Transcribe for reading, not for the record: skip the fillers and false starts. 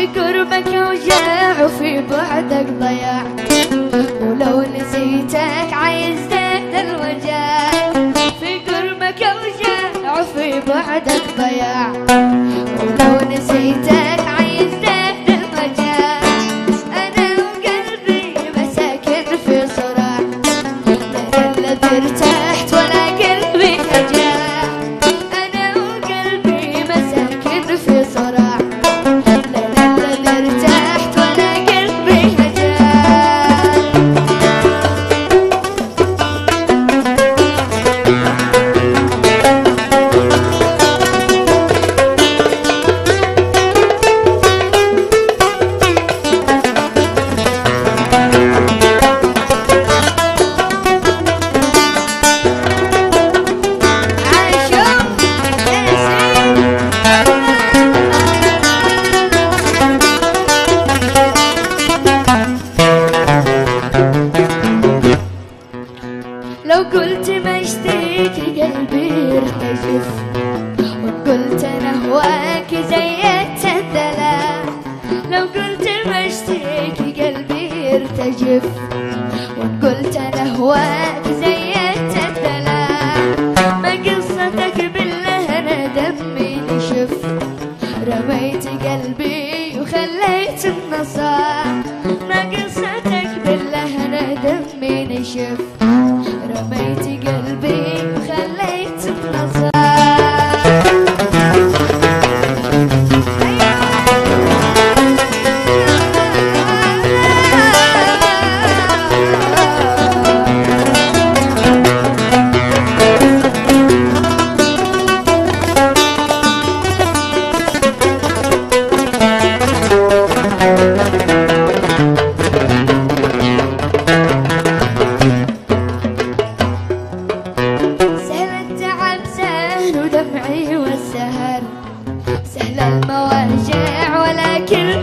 في قربك وجع وفي بعدك ضياع، ولو نسيتك عايز زاد الوجع. في قربك وجع وفي بعدك ضياع، ولو نسيتك عايز زاد الوجع. أنا وقلبي مساكن في صراع، لا الذي ارتحت ولا قلبي هجع. أنا وقلبي مساكن في صراع، لا الذي ارتحت ولا قلبي هجع. لو قلت ما اشتيك قلبي ارتجف، وقلت انا هواك زيت الدلال. لو قلت ما اشتيك قلبي ارتجف، وقلت انا هواك زيت الدلال. ما قصتك بالله انا دمي نشف، رميت قلبي وخليت النصاع. ما قصتك بالله انا دمي نشف، رميت قلبي وخليت النصاع. ودمعي والسهر سهل المواجع ولكن